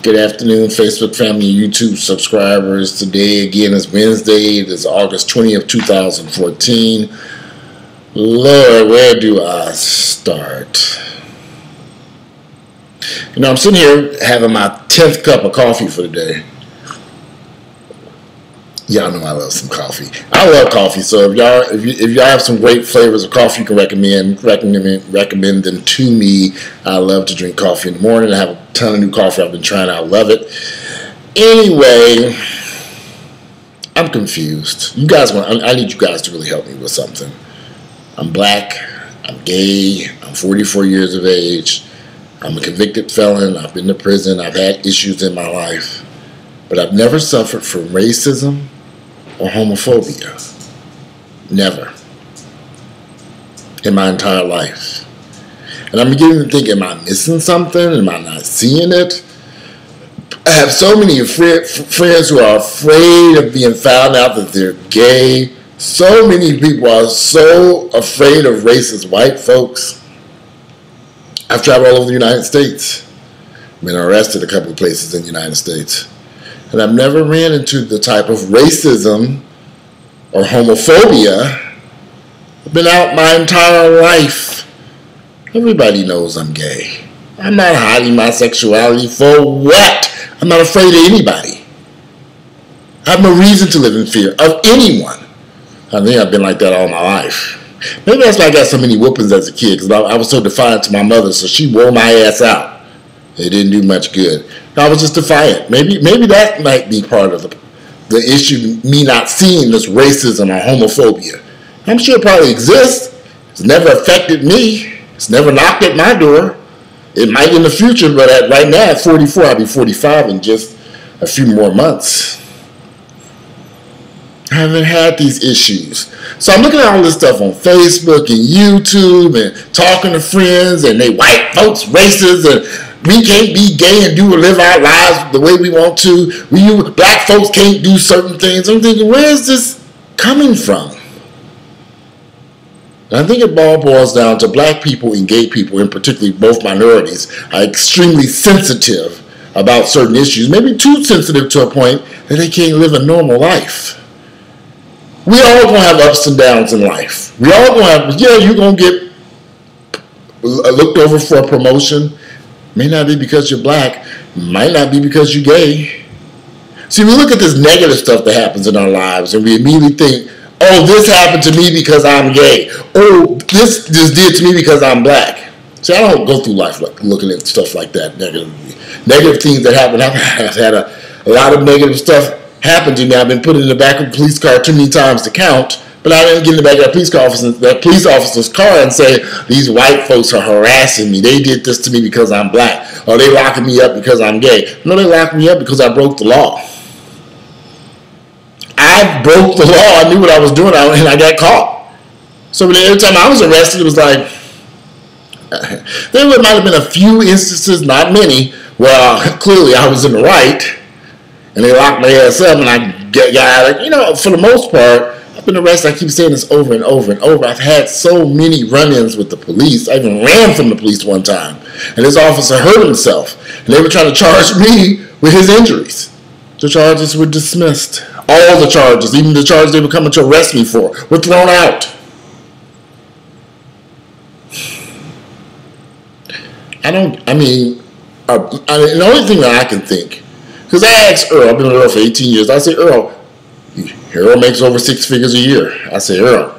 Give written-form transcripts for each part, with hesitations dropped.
Good afternoon, Facebook family, YouTube subscribers. Today again is Wednesday. It is August 20th, 2014. Lord, where do I start? I'm sitting here having my 10th cup of coffee for the day. Y'all know I love some coffee. I love coffee, so if y'all have some great flavors of coffee you can recommend them to me. I love to drink coffee in the morning. I have a ton of new coffee I've been trying out. Love it. Anyway, I'm confused. I need you guys to really help me with something. I'm black. I'm gay. I'm 44 years of age. I'm a convicted felon. I've been to prison. I've had issues in my life. But I've never suffered from racism or homophobia. Never. In my entire life. And I'm beginning to think, am I missing something? Am I not seeing it? I have so many friends who are afraid of being found out that they're gay. So many people are so afraid of racist white folks. I've traveled all over the United States. Been arrested a couple of places in the United States. And I've never ran into the type of racism or homophobia. I've been out my entire life. Everybody knows I'm gay. I'm not hiding my sexuality. For what? I'm not afraid of anybody. I have no reason to live in fear of anyone. I think I've been like that all my life. Maybe that's why I got so many whoopings as a kid, because I was so defiant to my mother, so she wore my ass out. It didn't do much good. I was just defiant. Maybe that might be part of the issue, me not seeing this racism or homophobia. I'm sure it probably exists. It's never affected me. It's never knocked at my door. It might in the future, but right now at 44, I'll be 45 in just a few more months. I haven't had these issues. So I'm looking at all this stuff on Facebook and YouTube and talking to friends, and they white folks racist, and we can't be gay and live our lives the way we want to. Black folks can't do certain things. I'm thinking, where is this coming from? And I think it all boils down to black people and gay people, and particularly both minorities, are extremely sensitive about certain issues. Maybe too sensitive to a point that they can't live a normal life. We all gonna have ups and downs in life. We all gonna have, you're gonna get looked over for a promotion. May not be because you're black. Might not be because you're gay. See, we look at this negative stuff that happens in our lives, and we immediately think, oh, this happened to me because I'm gay. Oh, this did to me because I'm black. See, I don't go through life looking at stuff like that negatively. Negative things that happen. I've had a lot of negative stuff happen to me. I've been put in the back of a police car too many times to count. But I didn't get in the back of that police officer's car and say, these white folks are harassing me. They did this to me because I'm black. Or they locking me up because I'm gay. No, they locked me up because I broke the law. I broke the law. I knew what I was doing, and I got caught. So every time I was arrested, it was like, there might have been a few instances, not many, where clearly I was in the right, and they locked my ass up, and I got, for the most part, I've been arrested. I keep saying this over and over and over. I've had so many run-ins with the police. I even ran from the police one time, and this officer hurt himself, and they were trying to charge me with his injuries. The charges were dismissed. All the charges, even the charges they were coming to arrest me for, were thrown out. The only thing that I can think, because I asked Earl, I've been with Earl for 18 years, I say, Earl makes over 6 figures a year. I say, Earl,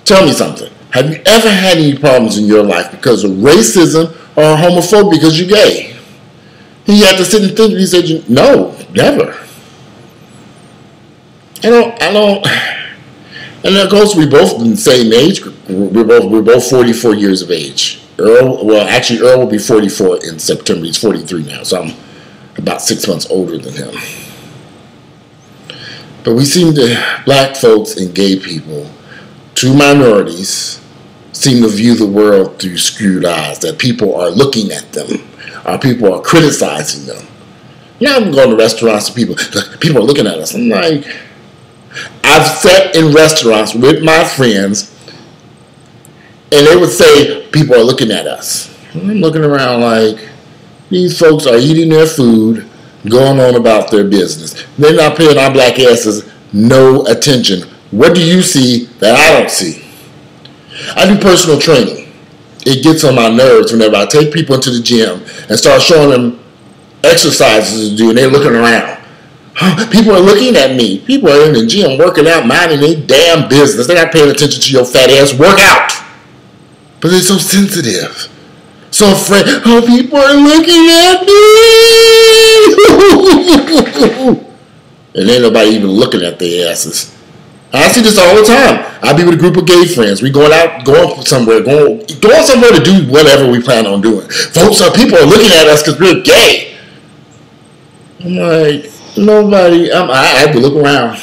tell me something. Have you ever had any problems in your life because of racism or homophobia because you're gay? He had to sit and think, and he said, no, never. I don't, and of course we both in the same age group. We're both 44 years of age. Earl will be 44 in September. He's 43 now, so I'm about 6 months older than him. But black folks and gay people, two minorities, seem to view the world through skewed eyes, that people are looking at them, or people are criticizing them. I'm going to restaurants and people are looking at us. I'm like, I've sat in restaurants with my friends, and they would say, people are looking at us. And I'm looking around like, these folks are eating their food, going on about their business. They're not paying our black asses no attention. What do you see that I don't see? I do personal training. It gets on my nerves whenever I take people into the gym and start showing them exercises to do, and they're looking around. People are looking at me. People are in the gym working out, minding their damn business. They're not paying attention to your fat ass workout. But they're so sensitive. So afraid. Oh, people are looking at me. And ain't nobody even looking at their asses. I see this all the time. I be with a group of gay friends. We going somewhere to do whatever we plan on doing. Folks, people are looking at us because we're gay. I'm like, nobody. I have to look around.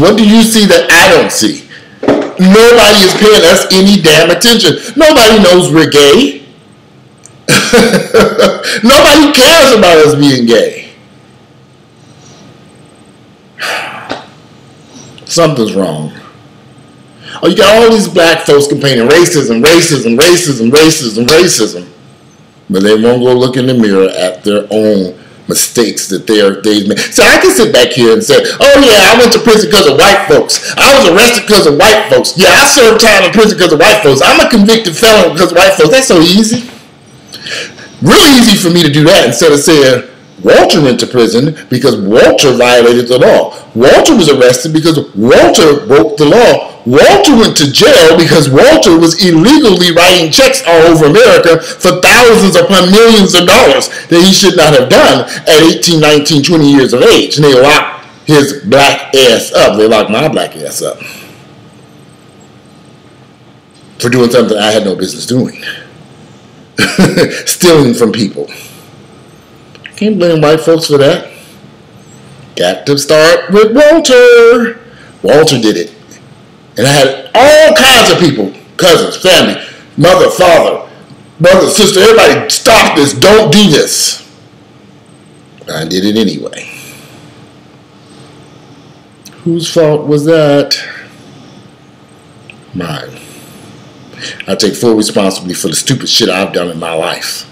What do you see that I don't see? Nobody is paying us any damn attention. Nobody knows we're gay. Nobody cares about us being gay. Something's wrong. Oh, you got all these black folks complaining racism. But they won't go look in the mirror at their own mistakes that they've made. So I can sit back here and say, oh yeah, I went to prison because of white folks. I was arrested because of white folks. Yeah, I served time in prison because of white folks. I'm a convicted felon because of white folks. That's so easy. Real easy for me to do that instead of saying, Walter went to prison because Walter violated the law. Walter was arrested because Walter broke the law. Walter went to jail because Walter was illegally writing checks all over America for thousands upon millions of dollars that he should not have done at 18, 19, 20 years of age. And they locked his black ass up. They locked my black ass up for doing something I had no business doing. Stealing from people. Can't blame white folks for that. Got to start with Walter. Walter did it. And I had all kinds of people, cousins, family, mother, father, brother, sister, everybody, stop this, don't do this. I did it anyway. Whose fault was that? Mine. I take full responsibility for the stupid shit I've done in my life.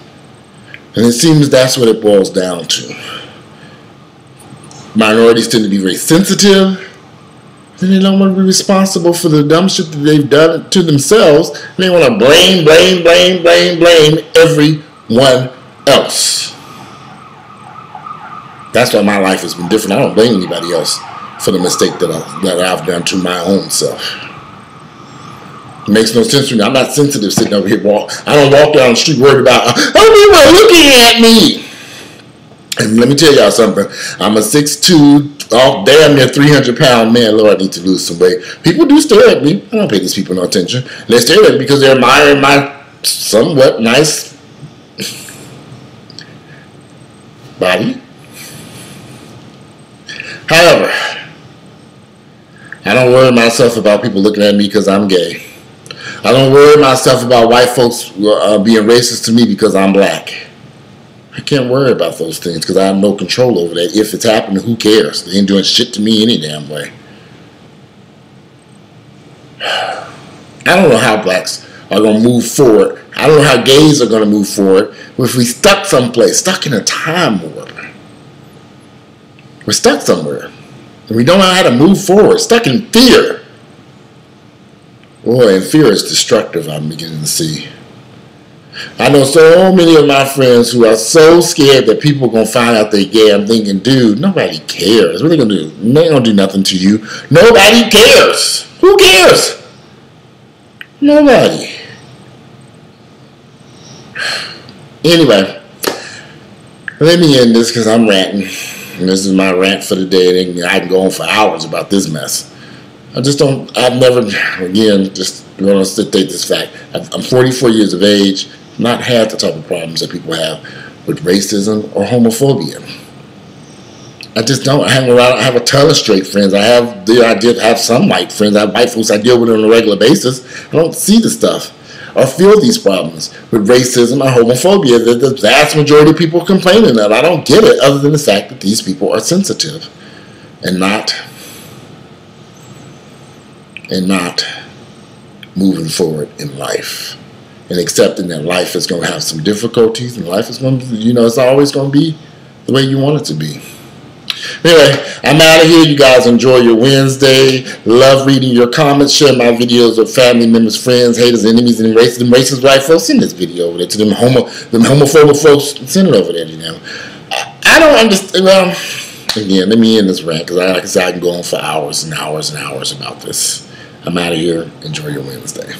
And it seems that's what it boils down to. Minorities tend to be very sensitive, and they don't want to be responsible for the dumb shit that they've done to themselves. And they want to blame everyone else. That's why my life has been different. I don't blame anybody else for the mistake that I've done to my own self. It makes no sense to me. I'm not sensitive sitting over here. I don't walk down the street worried about, oh, people are looking at me. And let me tell y'all something. I'm a 6'2", damn near 300-pound man. Lord, I need to lose some weight. People do stare at me. I don't pay these people no attention. They stare at me because they're admiring my somewhat nice body. However, I don't worry myself about people looking at me because I'm gay. I don't worry myself about white folks being racist to me because I'm black. I can't worry about those things because I have no control over that. If it's happening, who cares? They ain't doing shit to me any damn way. I don't know how blacks are going to move forward. I don't know how gays are going to move forward if we stuck someplace, stuck in a time warp. We're stuck somewhere. And we don't know how to move forward, stuck in fear. Boy, and fear is destructive, I'm beginning to see. I know so many of my friends who are so scared that people are going to find out they're gay. I'm thinking, dude, nobody cares. What are they going to do? They ain't going to do nothing to you. Nobody cares. Who cares? Nobody. Anyway, let me end this because I'm ranting. And this is my rant for the day. And I can go on for hours about this mess. I've never, again, just going to state this fact. I'm 44 years of age, not had the type of problems that people have with racism or homophobia. I just don't hang around. I have a ton of straight friends. I did have some white friends. I have white folks I deal with on a regular basis. I don't see the stuff or feel these problems with racism or homophobia that the vast majority of people are complaining of. I don't get it other than the fact that these people are sensitive and not moving forward in life and accepting that life is going to have some difficulties and life is going to, it's always going to be the way you want it to be. Anyway, I'm out of here. You guys enjoy your Wednesday. Love reading your comments. Share my videos with family members, friends, haters, enemies, and racist white folks. Send this video over there to them homophobic folks. Send it over there to them. I don't understand. Well, again, let me end this rant because, like I said, I can go on for hours and hours and hours about this. I'm out of here. Enjoy your Wednesday.